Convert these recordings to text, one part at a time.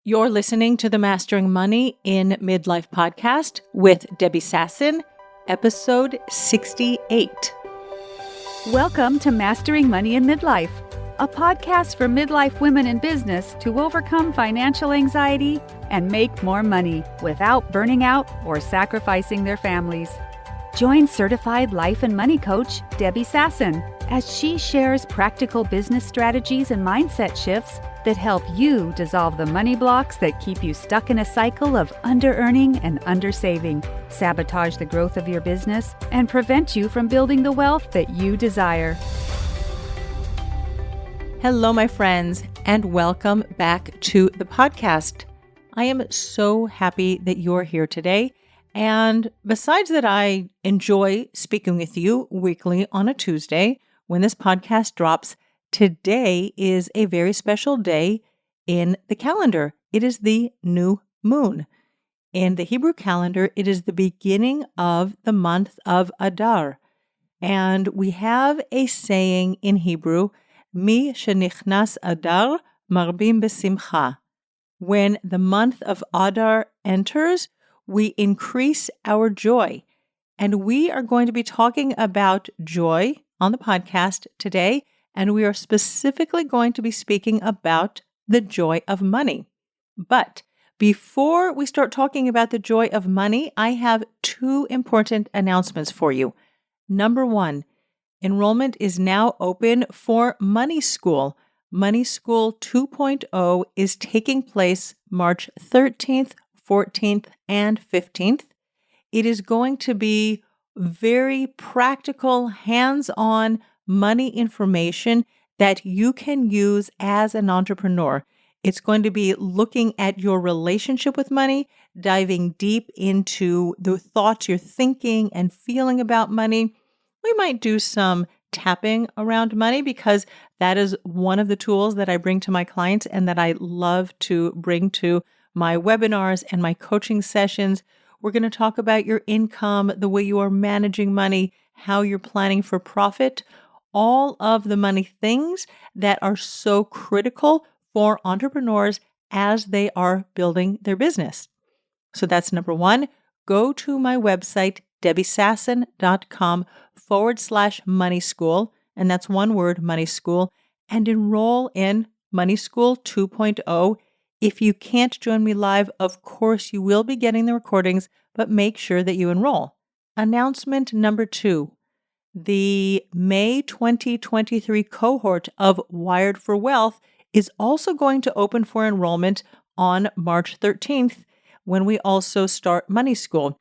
You're listening to the Mastering Money in Midlife podcast with Debbie Sasson, episode 68. Welcome to Mastering Money in Midlife, a podcast for midlife women in business to overcome financial anxiety and make more money without burning out or sacrificing their families. Join certified life and money coach Debbie Sasson as she shares practical business strategies and mindset shifts that help you dissolve the money blocks that keep you stuck in a cycle of under-earning and under-saving, sabotage the growth of your business, and prevent you from building the wealth that you desire. Hello, my friends, and welcome back to the podcast. I am so happy that you're here today. And besides that, I enjoy speaking with you weekly on a Tuesday when this podcast drops. Today is a very special day in the calendar. It is the new moon. In the Hebrew calendar, it is the beginning of the month of Adar. And we have a saying in Hebrew, Mi shenichnas Adar marbim besimcha. When the month of Adar enters, we increase our joy. And we are going to be talking about joy on the podcast today. And we are specifically going to be speaking about the joy of money. But before we start talking about the joy of money, I have two important announcements for you. Number one, enrollment is now open for Money School. Money School 2.0 is taking place March 13th, 14th, and 15th. It is going to be very practical, hands-on money information that you can use as an entrepreneur. It's going to be looking at your relationship with money, diving deep into the thoughts you're thinking and feeling about money. We might do some tapping around money because that is one of the tools that I bring to my clients and that I love to bring to my webinars and my coaching sessions. We're going to talk about your income, the way you are managing money, how you're planning for profit, all of the money things that are so critical for entrepreneurs as they are building their business. So that's number one. Go to my website, debbiesasson.com/money school, and that's one word, money school, and enroll in Money School 2.0. If you can't join me live, of course you will be getting the recordings, but make sure that you enroll. Announcement number two. The May 2023 cohort of Wired for Wealth is also going to open for enrollment on March 13th when we also start Money School.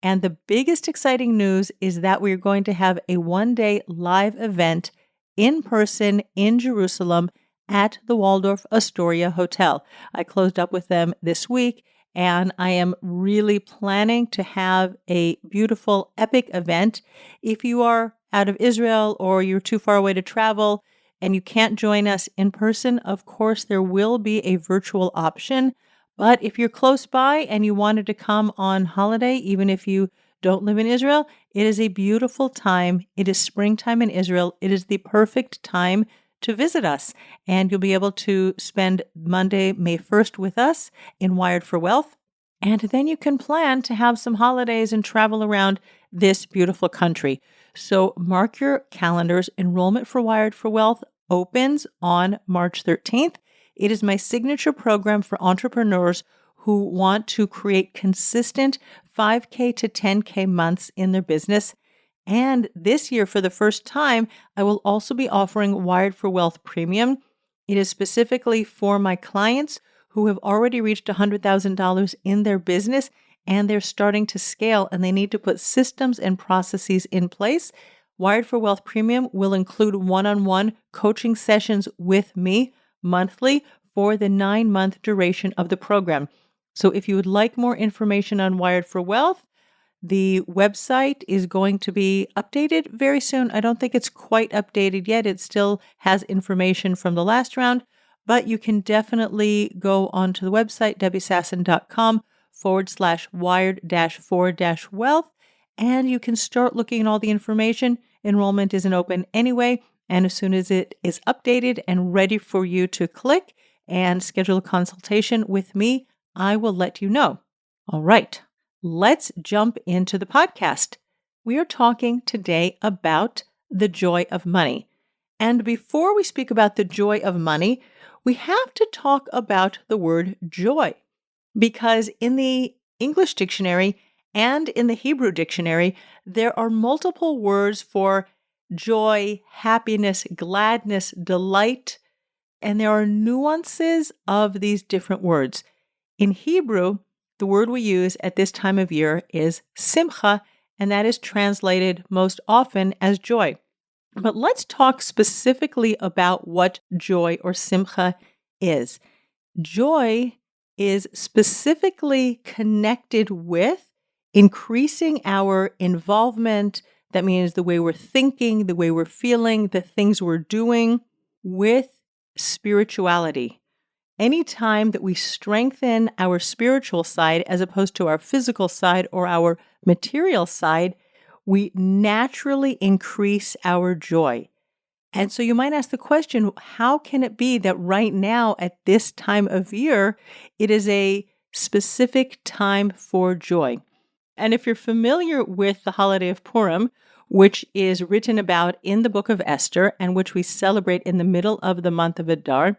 And the biggest exciting news is that we're going to have a one-day live event in person in Jerusalem at the Waldorf Astoria Hotel. I closed up with them this week, and I am really planning to have a beautiful, epic event. If you are out of Israel or you're too far away to travel and you can't join us in person, of course, there will be a virtual option. But if you're close by and you wanted to come on holiday, even if you don't live in Israel, it is a beautiful time. It is springtime in Israel. It is the perfect time to visit us. And you'll be able to spend Monday, May 1st with us in Wired for Wealth. And then you can plan to have some holidays and travel around this beautiful country. So mark your calendars. Enrollment for Wired for Wealth opens on March 13th. It is my signature program for entrepreneurs who want to create consistent 5K to 10K months in their business. And this year, for the first time, I will also be offering Wired for Wealth Premium. It is specifically for my clients who have already reached $100,000 in their business and they're starting to scale and they need to put systems and processes in place. Wired for Wealth Premium will include one-on-one coaching sessions with me monthly for the 9-month duration of the program. So if you would like more information on Wired for Wealth, the website is going to be updated very soon. I don't think it's quite updated yet. It still has information from the last round, but you can definitely go onto the website, debbiesasson.com/wired-for-wealth, and you can start looking at all the information. Enrollment isn't open anyway, and as soon as it is updated and ready for you to click and schedule a consultation with me, I will let you know. All right, let's jump into the podcast. We are talking today about the joy of money. And before we speak about the joy of money, we have to talk about the word joy. Because in the English dictionary and in the Hebrew dictionary, there are multiple words for joy, happiness, gladness, delight, and there are nuances of these different words. In Hebrew, the word we use at this time of year is simcha, and that is translated most often as joy. But let's talk specifically about what joy or simcha is. Joy is specifically connected with increasing our involvement. That means the way we're thinking, the way we're feeling, the things we're doing with spirituality. Anytime that we strengthen our spiritual side as opposed to our physical side or our material side, we naturally increase our joy. And so you might ask the question, how can it be that right now at this time of year, it is a specific time for joy? And if you're familiar with the holiday of Purim, which is written about in the book of Esther and which we celebrate in the middle of the month of Adar,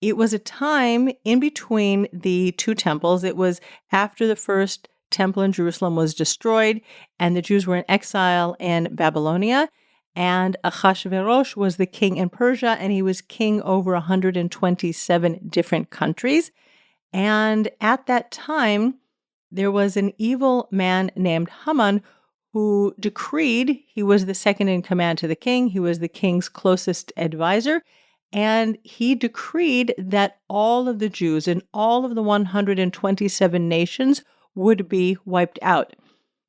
it was a time in between the two temples. It was after the first temple in Jerusalem was destroyed and the Jews were in exile in Babylonia. And Ahasuerus was the king in Persia, and he was king over 127 different countries. And at that time, there was an evil man named Haman who decreed, he was the second in command to the king, he was the king's closest advisor, and he decreed that all of the Jews in all of the 127 nations would be wiped out.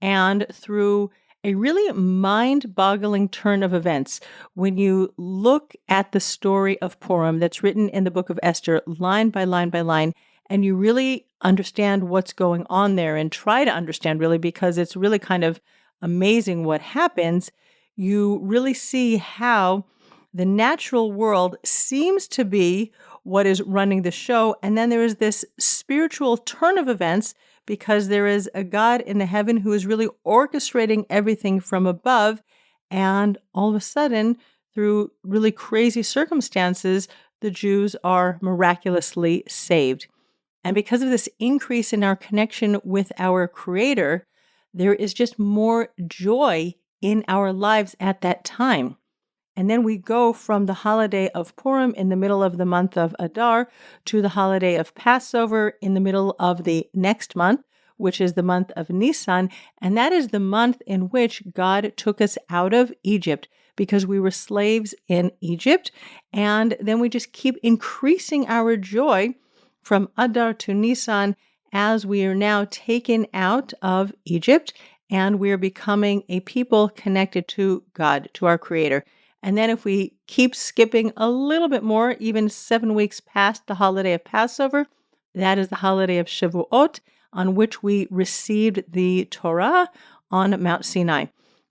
And through a really mind-boggling turn of events, when you look at the story of Purim that's written in the book of Esther, line by line by line, and you really understand what's going on there and try to understand really, because it's really kind of amazing what happens, you really see how the natural world seems to be what is running the show. And then there is this spiritual turn of events because there is a God in the heaven who is really orchestrating everything from above. And all of a sudden, through really crazy circumstances, the Jews are miraculously saved. And because of this increase in our connection with our Creator, there is just more joy in our lives at that time. And then we go from the holiday of Purim in the middle of the month of Adar to the holiday of Passover in the middle of the next month, which is the month of Nisan. And that is the month in which God took us out of Egypt because we were slaves in Egypt. And then we just keep increasing our joy from Adar to Nisan as we are now taken out of Egypt and we are becoming a people connected to God, to our Creator. And then if we keep skipping a little bit more, even 7 weeks past the holiday of Passover, that is the holiday of Shavuot, on which we received the Torah on Mount Sinai.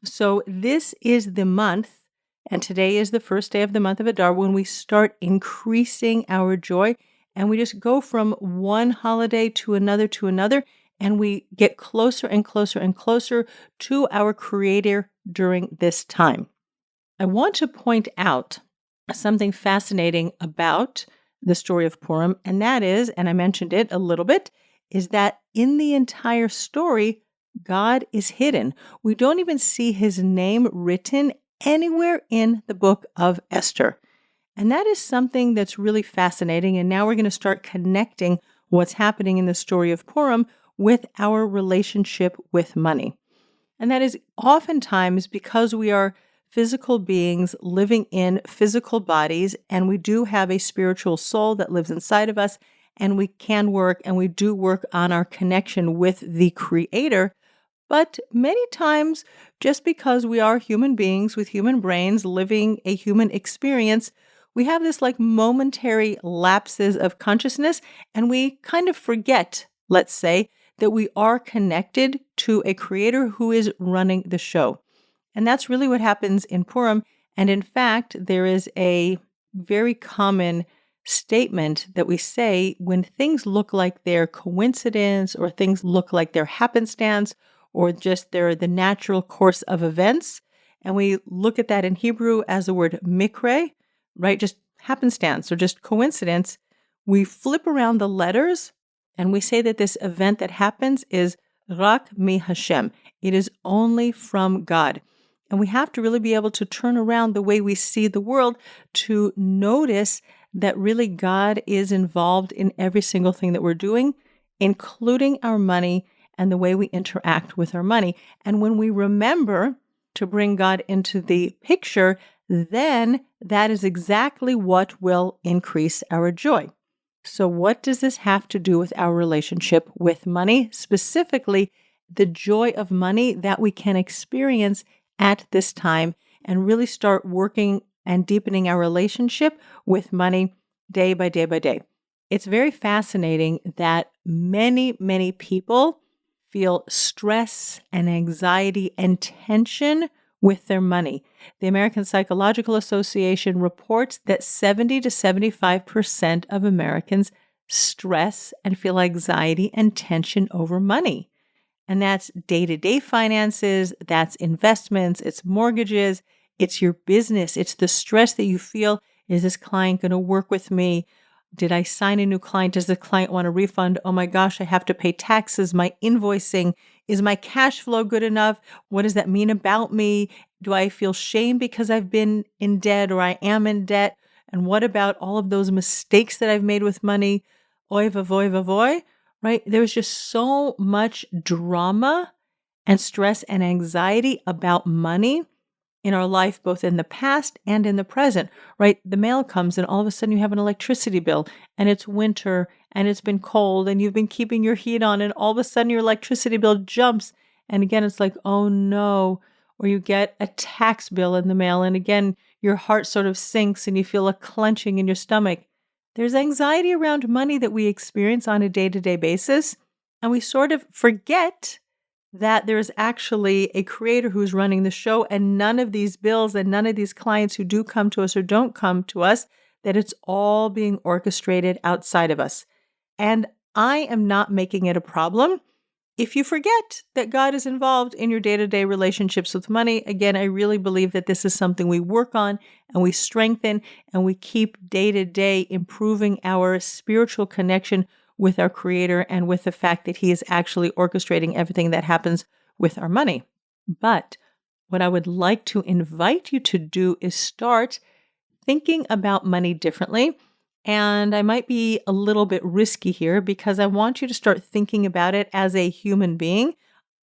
So this is the month, and today is the first day of the month of Adar, when we start increasing our joy, and we just go from one holiday to another, and we get closer and closer and closer to our Creator during this time. I want to point out something fascinating about the story of Purim, and that is, and I mentioned it a little bit, is that in the entire story, God is hidden. We don't even see his name written anywhere in the book of Esther. And that is something that's really fascinating. And now we're going to start connecting what's happening in the story of Purim with our relationship with money. And that is oftentimes because we are physical beings living in physical bodies, and we do have a spiritual soul that lives inside of us, and we can work, and we do work on our connection with the Creator. But many times, just because we are human beings with human brains living a human experience, we have this like momentary lapses of consciousness, and we kind of forget, let's say, that we are connected to a Creator who is running the show. And that's really what happens in Purim. And in fact, there is a very common statement that we say when things look like they're coincidence or things look like they're happenstance or just they're the natural course of events. And we look at that in Hebrew as the word mikre, right? Just happenstance or just coincidence. We flip around the letters and we say that this event that happens is rak mi Hashem. It is only from God. And we have to really be able to turn around the way we see the world to notice that really God is involved in every single thing that we're doing, including our money and the way we interact with our money. And when we remember to bring God into the picture, then that is exactly what will increase our joy. So what does this have to do with our relationship with money? Specifically, the joy of money that we can experience at this time and really start working and deepening our relationship with money day by day by day. It's very fascinating that many, many people feel stress and anxiety and tension with their money. The American Psychological Association reports that 70 to 75% of Americans stress and feel anxiety and tension over money. And that's day-to-day finances, that's investments, it's mortgages, it's your business, it's the stress that you feel. Is this client going to work with me? Did I sign a new client? Does the client want a refund? Oh my gosh, I have to pay taxes, my invoicing. Is my cash flow good enough? What does that mean about me? Do I feel shame because I've been in debt or I am in debt? And what about all of those mistakes that I've made with money? Oy vavoy vavoy, right? There's just so much drama and stress and anxiety about money in our life, both in the past and in the present, right? The mail comes and all of a sudden you have an electricity bill and it's winter and it's been cold and you've been keeping your heat on and all of a sudden your electricity bill jumps. And again, it's like, oh no. Or you get a tax bill in the mail and again, your heart sort of sinks and you feel a clenching in your stomach. There's anxiety around money that we experience on a day-to-day basis. And we sort of forget that there's actually a creator who's running the show and none of these bills and none of these clients who do come to us or don't come to us, that it's all being orchestrated outside of us. And I am not making it a problem. If you forget that God is involved in your day-to-day relationships with money, again, I really believe that this is something we work on and we strengthen and we keep day-to-day improving our spiritual connection with our Creator and with the fact that He is actually orchestrating everything that happens with our money. But what I would like to invite you to do is start thinking about money differently. And I might be a little bit risky here because I want you to start thinking about it as a human being.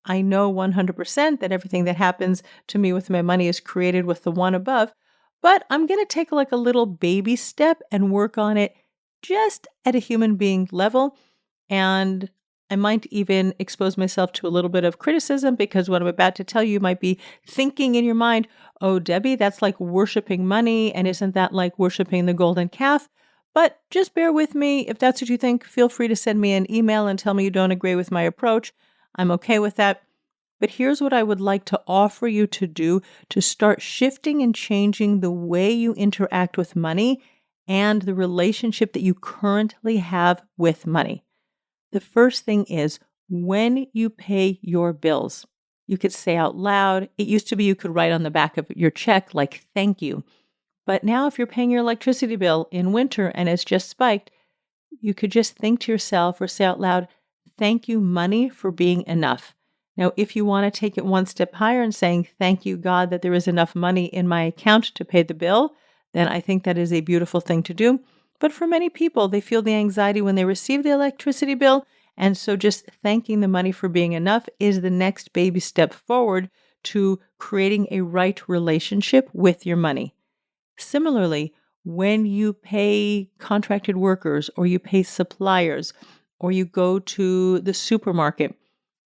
I know 100% that everything that happens to me with my money is created with the one above, but I'm going to take like a little baby step and work on it just at a human being level. And I might even expose myself to a little bit of criticism because what I'm about to tell you might be thinking in your mind, oh, Debbie, that's like worshiping money. And isn't that like worshiping the golden calf? But just bear with me. If that's what you think, feel free to send me an email and tell me you don't agree with my approach. I'm okay with that. But here's what I would like to offer you to do to start shifting and changing the way you interact with money and the relationship that you currently have with money. The first thing is when you pay your bills, you could say out loud. It used to be you could write on the back of your check, like, thank you. But now if you're paying your electricity bill in winter and it's just spiked, you could just think to yourself or say out loud, thank you, money, for being enough. Now, if you want to take it one step higher and saying, thank you, God, that there is enough money in my account to pay the bill, then I think that is a beautiful thing to do. But for many people, they feel the anxiety when they receive the electricity bill. And so just thanking the money for being enough is the next baby step forward to creating a right relationship with your money. Similarly, when you pay contracted workers or you pay suppliers or you go to the supermarket,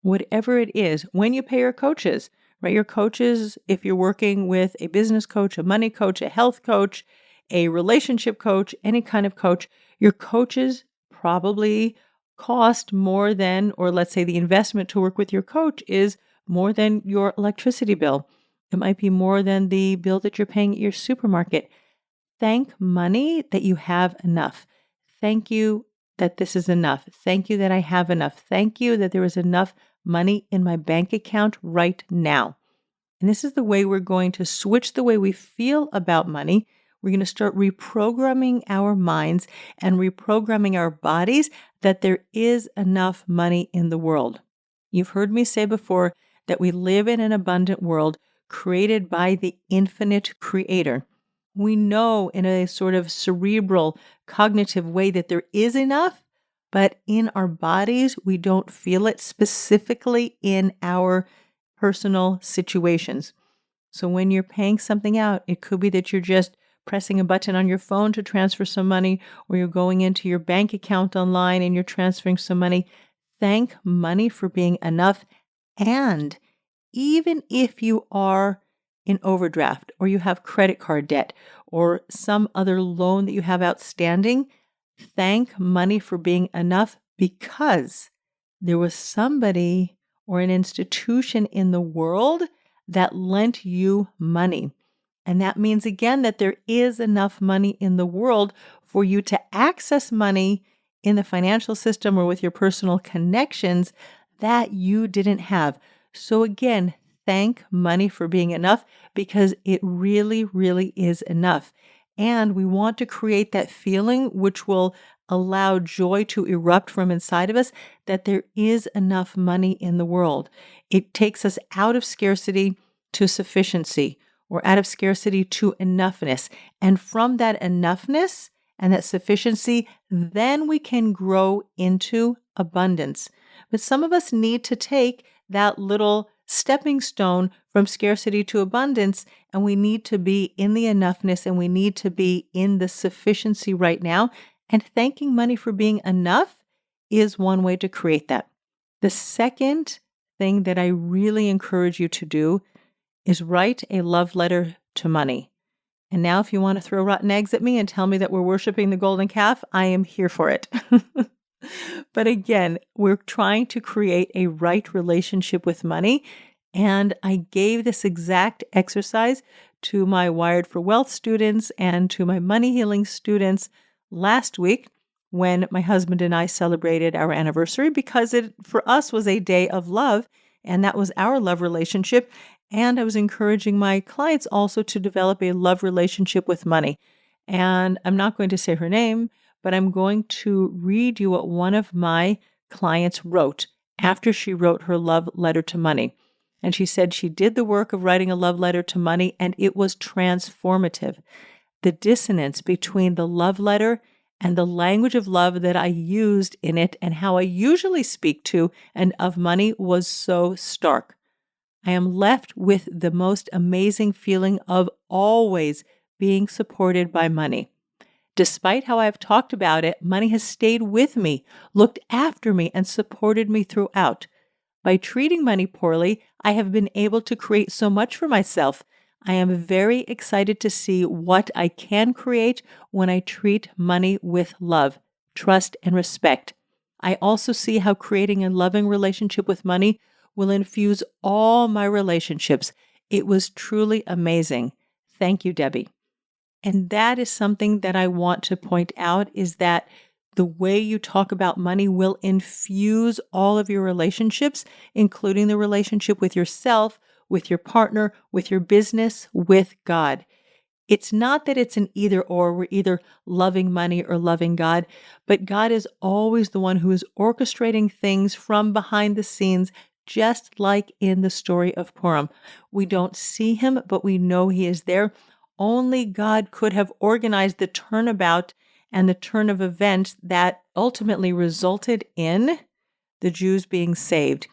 whatever it is, when you pay your coaches, right? Your coaches, if you're working with a business coach, a money coach, a health coach, a relationship coach, any kind of coach, your coaches probably cost more than, or let's say the investment to work with your coach is more than your electricity bill. It might be more than the bill that you're paying at your supermarket. Thank money that you have enough. Thank you that this is enough. Thank you that I have enough. Thank you that there is enough money in my bank account right now. And this is the way we're going to switch the way we feel about money. We're going to start reprogramming our minds and reprogramming our bodies that there is enough money in the world. You've heard me say before that we live in an abundant world created by the infinite creator. We know in a sort of cerebral, cognitive way that there is enough, but in our bodies, we don't feel it specifically in our personal situations. So when you're paying something out, it could be that you're just pressing a button on your phone to transfer some money, or you're going into your bank account online and you're transferring some money. Thank money for being enough. And even if you are in overdraft or you have credit card debt or some other loan that you have outstanding, thank money for being enough because there was somebody or an institution in the world that lent you money. And that means, again, that there is enough money in the world for you to access money in the financial system or with your personal connections that you didn't have. So again, thank money for being enough because it really, really is enough. And we want to create that feeling which will allow joy to erupt from inside of us that there is enough money in the world. It takes us out of scarcity to sufficiency, or out of scarcity to enoughness. And from that enoughness and that sufficiency, then we can grow into abundance. But some of us need to take that little stepping stone from scarcity to abundance, and we need to be in the enoughness and we need to be in the sufficiency right now. And thanking money for being enough is one way to create that. The second thing that I really encourage you to do is write a love letter to money. And now if you want to throw rotten eggs at me and tell me that we're worshiping the golden calf, I am here for it. But again, we're trying to create a right relationship with money. And I gave this exact exercise to my Wired for Wealth students and to my money healing students last week when my husband and I celebrated our anniversary, because it, for us, was a day of love, and that was our love relationship. And I was encouraging my clients also to develop a love relationship with money. And I'm not going to say her name, but I'm going to read you what one of my clients wrote after she wrote her love letter to money. And she said she did the work of writing a love letter to money, and it was transformative. The dissonance between the love letter and the language of love that I used in it and how I usually speak to and of money was so stark. I am left with the most amazing feeling of always being supported by money. Despite how I've talked about it, money has stayed with me, looked after me, and supported me throughout. By treating money poorly, I have been able to create so much for myself. I am very excited to see what I can create when I treat money with love, trust, and respect. I also see how creating a loving relationship with money will infuse all my relationships. It was truly amazing. Thank you, Debbie. And that is something that I want to point out, is that the way you talk about money will infuse all of your relationships, including the relationship with yourself, with your partner, with your business, with God. It's not that it's an either or, we're either loving money or loving God, but God is always the one who is orchestrating things from behind the scenes, just like in the story of Purim. We don't see him, but we know he is there. Only God could have organized the turnabout and the turn of events that ultimately resulted in the Jews being saved.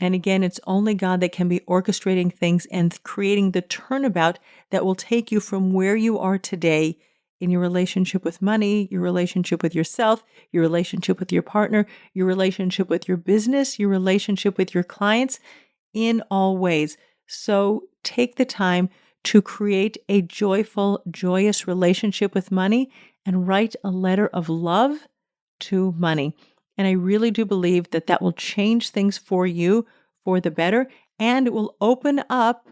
And again, it's only God that can be orchestrating things and creating the turnabout that will take you from where you are today in your relationship with money, your relationship with yourself, your relationship with your partner, your relationship with your business, your relationship with your clients, in all ways. So take the time to create a joyful, joyous relationship with money and write a letter of love to money. And I really do believe that that will change things for you for the better, and it will open up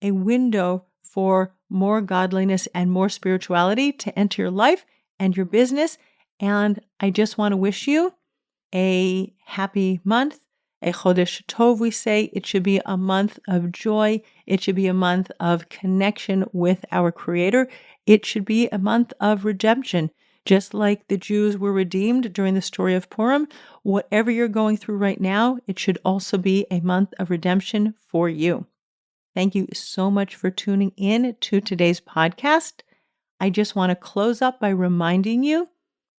a window for more godliness and more spirituality to enter your life and your business. And I just want to wish you a happy month, a Chodesh Tov, we say. It should be a month of joy. It should be a month of connection with our Creator. It should be a month of redemption. Just like the Jews were redeemed during the story of Purim, whatever you're going through right now, it should also be a month of redemption for you. Thank you so much for tuning in to today's podcast. I just want to close up by reminding you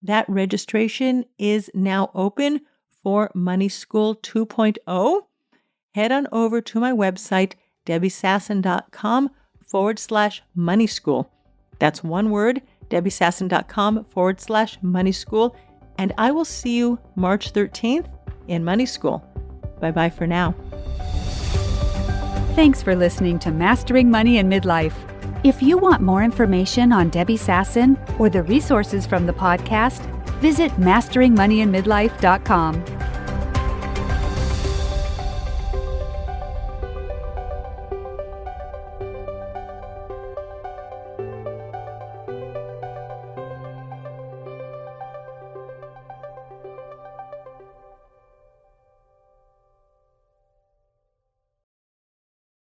that registration is now open for Money School 2.0. Head on over to my website, debbiesasson.com/money school. That's one word, debbiesasson.com/money school. And I will see you March 13th in Money School. Bye-bye for now. Thanks for listening to Mastering Money in Midlife. If you want more information on Debbie Sasson or the resources from the podcast, visit masteringmoneyinmidlife.com.